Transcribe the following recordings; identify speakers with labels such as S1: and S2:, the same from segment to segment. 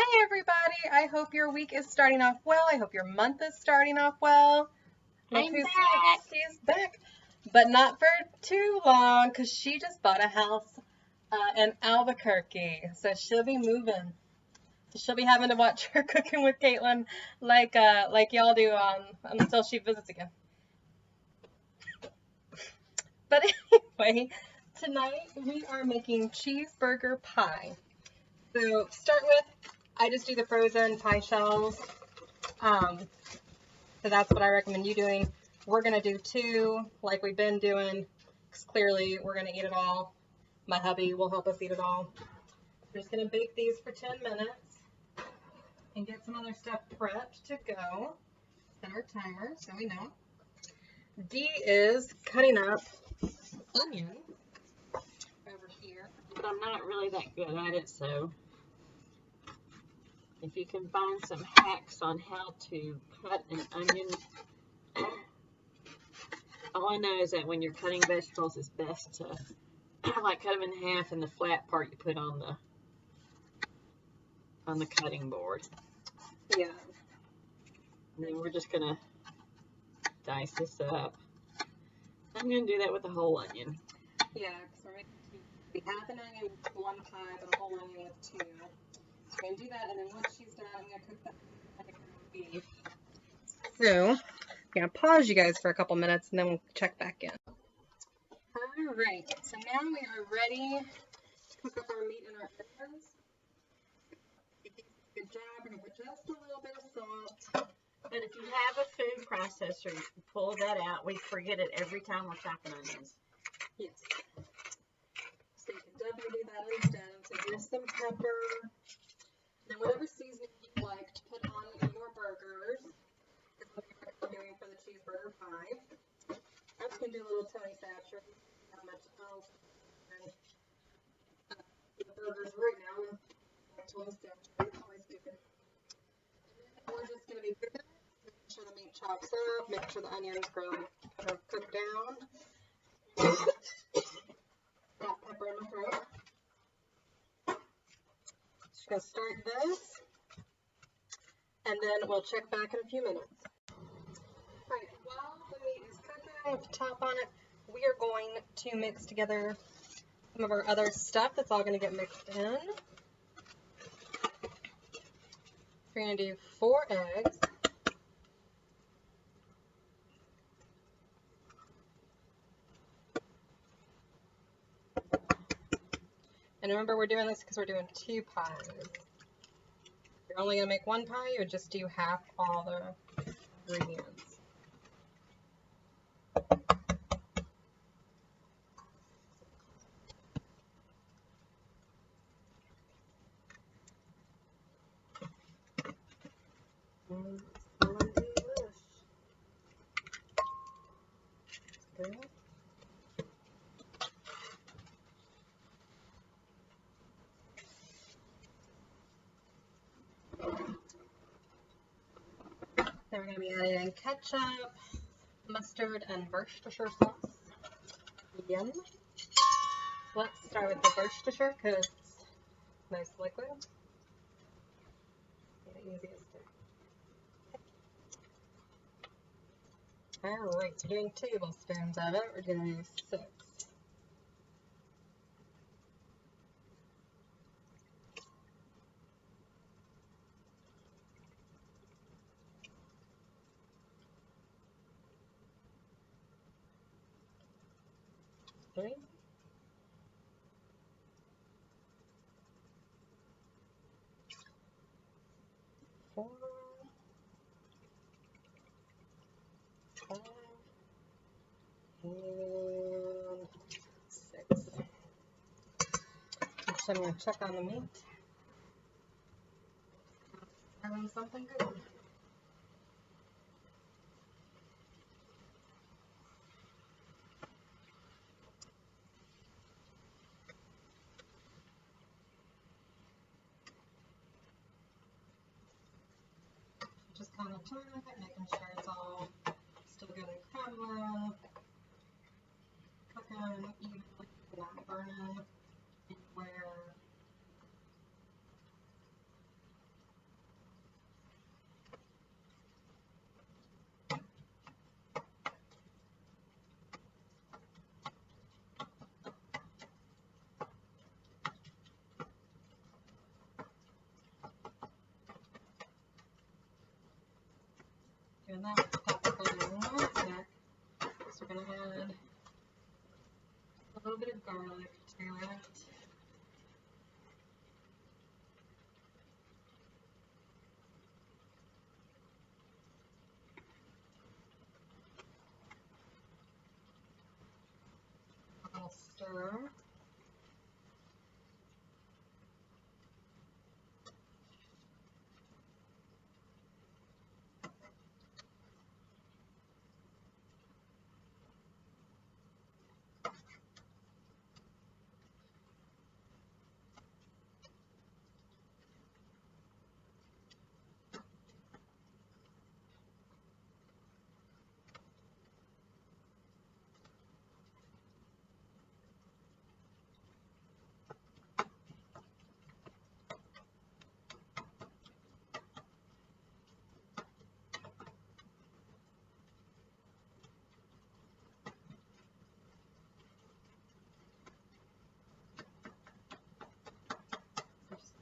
S1: Hi everybody, I hope your week is starting off well. I hope your month is starting off well. Look
S2: I'm
S1: who's
S2: back.
S1: here. She's back, but not for too long because she just bought a house in Albuquerque. So she'll be moving. She'll be having to watch her cooking with Kaitlin like y'all do until she visits again. But anyway, tonight we are making cheeseburger pie. So to start with, I just do the frozen pie shells. So that's what I recommend you doing. We're going to do 2 like we've been doing because clearly we're going to eat it all. My hubby will help us eat it all. We're just going to bake these for 10 minutes and get some other stuff prepped to go. Set our timer so we know. D is cutting up onion over here.
S2: But I'm not really that good at it, so if you can find some hacks on how to cut an onion. All I know is that when you're cutting vegetables, it's best to like cut them in half, and the flat part you put on the cutting board.
S1: Yeah.
S2: And then we're just gonna dice this up. I'm gonna do that with the whole onion.
S1: Yeah, because we're making half an onion with 1 pie, but a whole onion with 2. So we're going to do that, and then once she's done, I'm going to cook that beef. So, I'm going to pause you guys for a couple minutes, and then we'll check back in. Alright, so now we are ready to cook up our meat and our onions. Good job. We're going to put just a little bit of salt.
S2: And if you have a food processor, you can pull that out. We forget it every time we're chopping onions.
S1: Yes. So you can definitely do that instead. So here's some pepper. Now whatever seasoning you like to put on your burgers is what we're doing for the cheeseburger pie. I'm just going to do a little Tony Chachere. Not much else. The burgers right now with Tony Chachere. Always good. We're just going to be good. Make sure the meat chops up. Make sure the onions cook down. Got pepper in my throat. Just gonna start this, and then we'll check back in a few minutes. Alright, while the meat is cooking with the top on it, we are going to mix together some of our other stuff that's all going to get mixed in. We're going to do 4 eggs. And remember, we're doing this because we're doing 2 pies. If you're only going to make 1 pie, you would just do half all the ingredients. Good. Then we're going to be adding in ketchup, mustard, and Worcestershire sauce. Yum. Let's start with the Worcestershire because it's nice liquid. The easiest to. Alright, so doing tablespoons of it. We're going to do 6. Three. 4. 5. And 6. Next, I'm going to check on the meat. Having something good. Just kind of turn it, making sure it's all still good and crumbling, cooking evenly, not burning anywhere. And that paprika in one sec. So we're going to add a little bit of garlic to it. A little stir.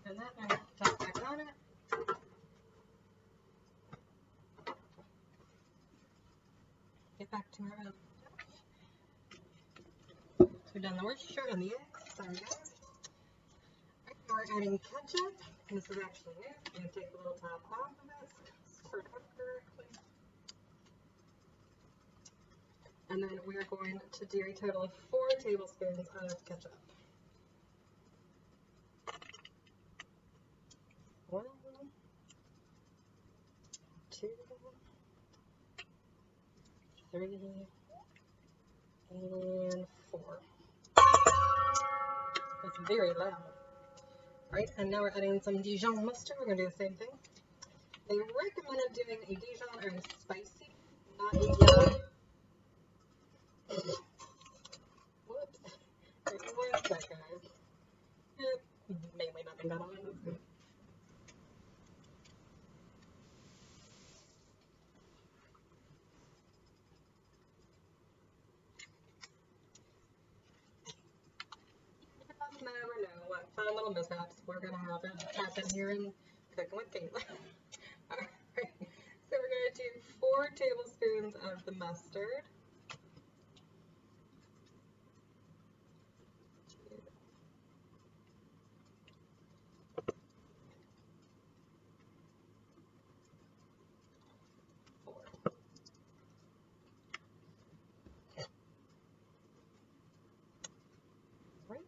S1: And that, and top back on it. Get back to our oven. So we've done the Worcestershire and the eggs. Sorry guys. Right, now we're adding ketchup. And this is actually new. I'm going to take the little top off of it. Stir it up correctly. And then we are going to do a total of 4 tablespoons of ketchup. 1, 2, 3, and 4. That's very loud. Right, and now we're adding some Dijon mustard. We're going to do the same thing. They recommended doing a Dijon or a spicy, not a yellow. Whoops. One sec, guys. Mainly nothing got on. Never know what fun little mishaps we're going to have happen here in Cooking with Kaitlin. Alright, so we're going to do 4 tablespoons of the mustard. 4. Right.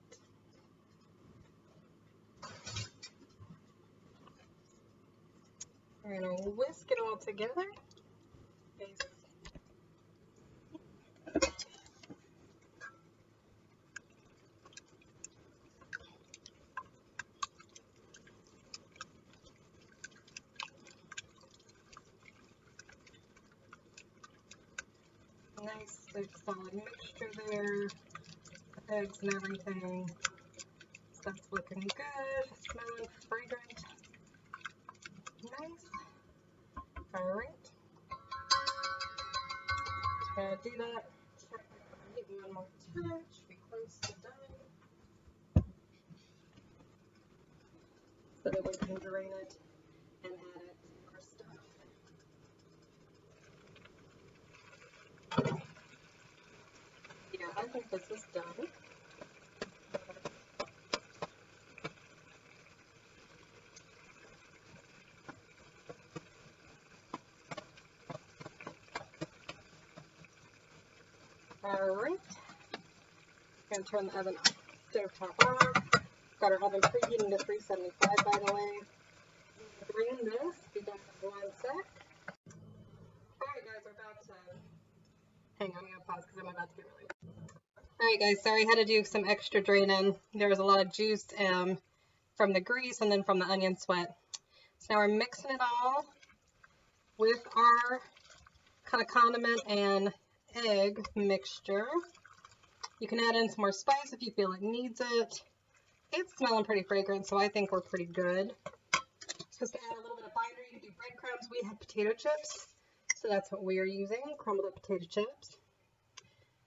S1: We're going to whisk it all together. Nice, big solid mixture there. The eggs and everything. Stuff's looking good. Smelling fragrant. Nice. Alright. Gonna do that. Check one more touch. Be close to done. So that we can drain it and add it to our stuff. Yeah, I think this is done. Alright. Gonna turn the oven off. Stove top off. Got our oven preheating to 375 by the way. Drain this. Be done in 1 sec. Alright guys, we're about to hang on, I'm gonna pause because I'm about to get really wet. Alright guys, sorry, I had to do some extra draining. There was a lot of juice from the grease and then from the onion sweat. So now we're mixing it all with our kind of condiment and egg mixture. You can add in some more spice if you feel it needs it. It's smelling pretty fragrant, so I think we're pretty good. Supposed to add a little bit of binder. You can do breadcrumbs. We have potato chips, so that's what we are using, crumbled up potato chips.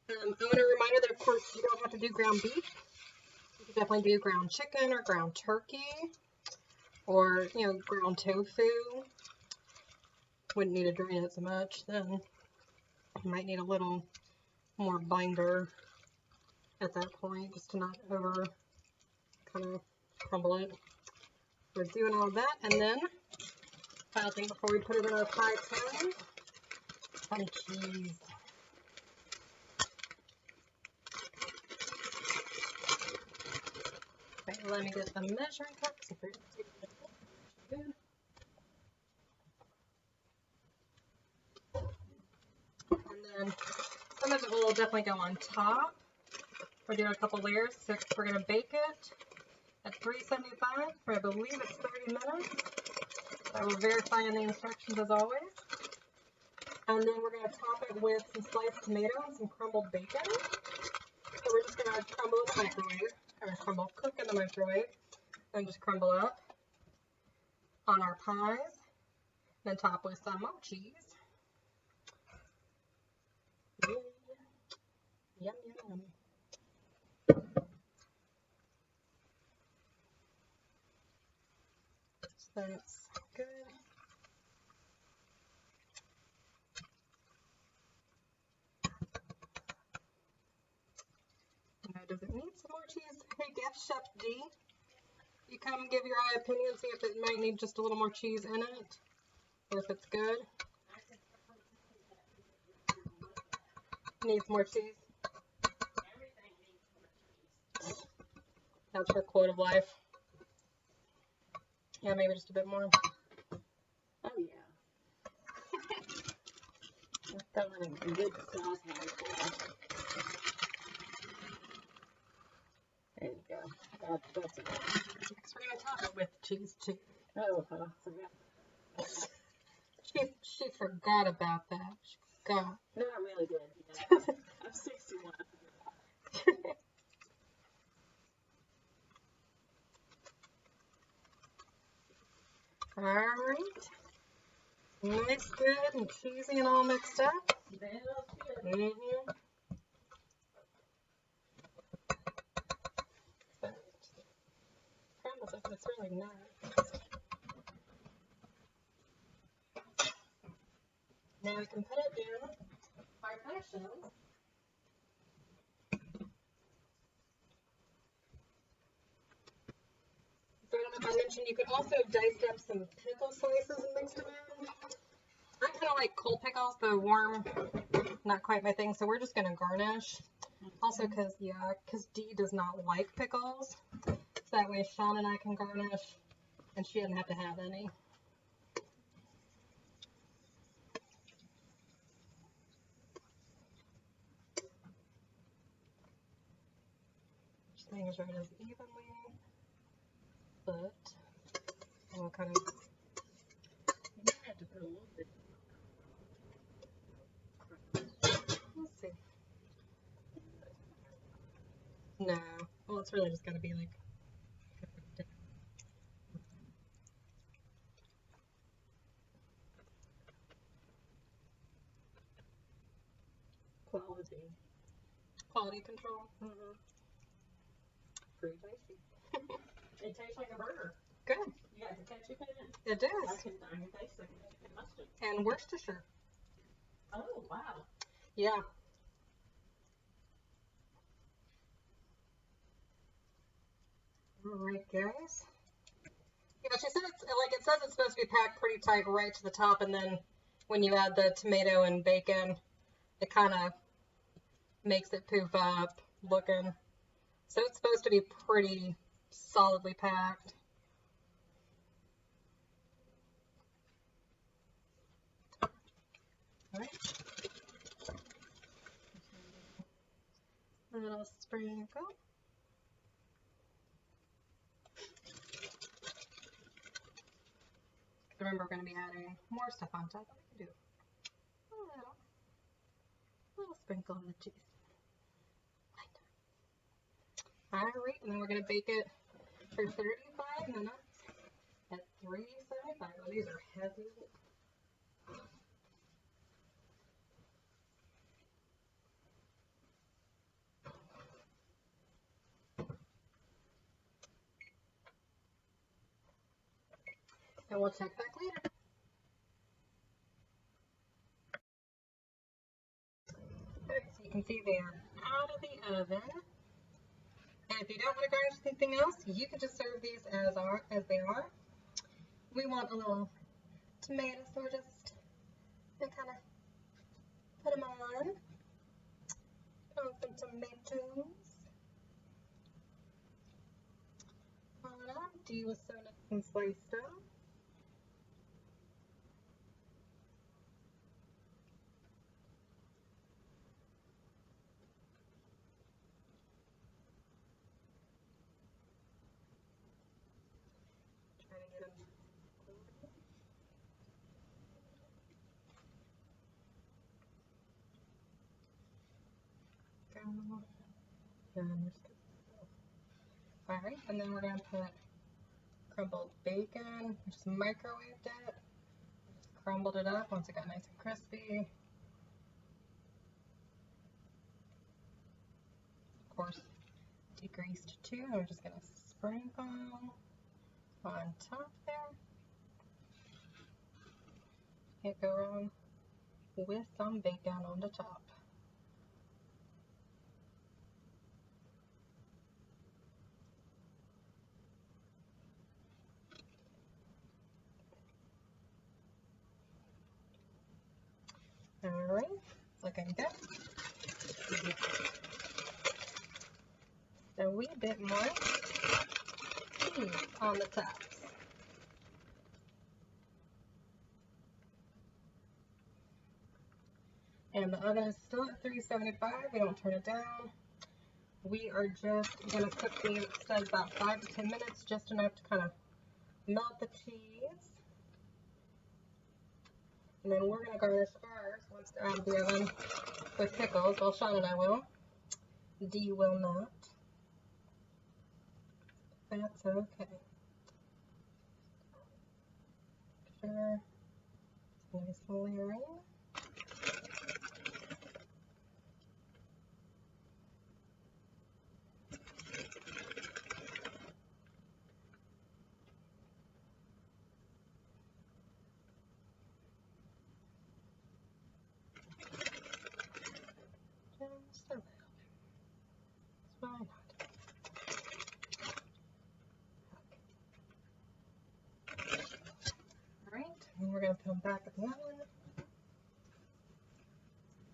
S1: I want to remind you that, of course, you don't have to do ground beef. You can definitely do ground chicken or ground turkey or, ground tofu. wouldn't need to drain it so much. Then you might need a little more binder at that point, just to not over kind of crumble it. We're doing all that, and then final thing before we put it in our pie tin, some cheese. Okay, let me get the measuring cup. Good. And then some of it will definitely go on top. We're doing a couple layers, so we're going to bake it at 375 for I believe it's 30 minutes. I will verify in the instructions as always. And then we're going to top it with some sliced tomato and some crumbled bacon. So we're just going to crumble in the microwave, or cook in the microwave, and just crumble up on our pies. Then top with some more cheese. Yum, yum, yum. That's good. Now, does it need some more cheese? Hey, guest chef D, you come give your eye opinion, see if it might need just a little more cheese in it, or if it's good. Needs more cheese.
S2: Everything needs more cheese.
S1: That's her quote of life. Yeah, maybe just a bit more.
S2: Oh yeah. I'm throwing a good sauce handful. There you go. That's enough.
S1: Because we're going to top it with cheese too.
S2: Oh, I forgot.
S1: She forgot about that. She forgot.
S2: No, I really did. Yeah. I'm 61.
S1: Alright. Nice, good, and cheesy and all mixed up.
S2: Smells good.
S1: Mm-hmm. Crumbles up, it's really nice. Now we can put it in our pie shells. So I don't know if I mentioned, you could also dice up some pickle slices and mix them in. I kind of like cold pickles, the warm, not quite my thing, so we're just going to garnish. Also because D does not like pickles. So that way Sean and I can garnish, and she doesn't have to have any. Just measure it as evenly, but we'll kind of...
S2: You might have to put a little bit.
S1: Let's see. No. Well, it's really just got to be like... Quality control.
S2: Mm-hmm.
S1: Pretty tasty.
S2: It tastes like a burger.
S1: Good.
S2: You got the ketchup in it?
S1: It does.
S2: I can taste the ketchup and mustard.
S1: And Worcestershire.
S2: Oh, wow.
S1: Yeah. All right, guys. Yeah, she said it's like it says it's supposed to be packed pretty tight right to the top, and then when you add the tomato and bacon, it kind of makes it poof up looking. So it's supposed to be pretty solidly packed. All right. A little sprinkle. Remember, we're going to be adding more stuff on top, but we can do a little sprinkle of the cheese. Alright, and then we're going to bake it for 35 minutes at 375. Oh, these are heavy. And we'll check back later. can see they are out of the oven. And if you don't want to garnish with anything else, you can just serve these as they are. We want a little tomato, so we're just going to kind of put them on. Put on some tomatoes. Do you so nice and sliced up? Trying to get them. Alright, and then we're going to put crumbled bacon. Just microwaved it. Just crumbled it up once it got nice and crispy. Of course, degreased too. And we're just going to sprinkle on top there. Can't go wrong with some bacon on the top. Alright, it's looking good. A wee bit more cheese on the tops. And the oven is still at 375. We don't turn it down. We are just going to cook these, it says about 5 to 10 minutes, just enough to kind of melt the cheese. And then we're going to garnish ours once they're out of the oven with pickles. Well, Sean and I will. Dee will not. That's okay. Sure. Nice layering. Just a little bit. Why not? Alright, and we're going to put them back at the oven.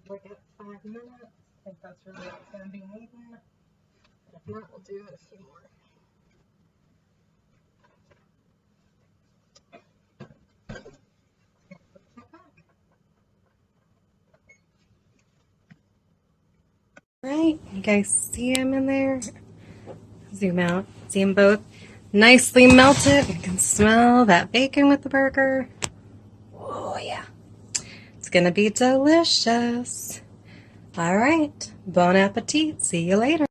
S1: Look at 5 minutes. I think that's really what it's going to be needing. If not, we'll do it a few more. Right, you guys see them in there? Zoom out. See them both nicely melted. You can smell that bacon with the burger. Oh yeah. It's gonna be delicious. All right, bon appetit. See you later.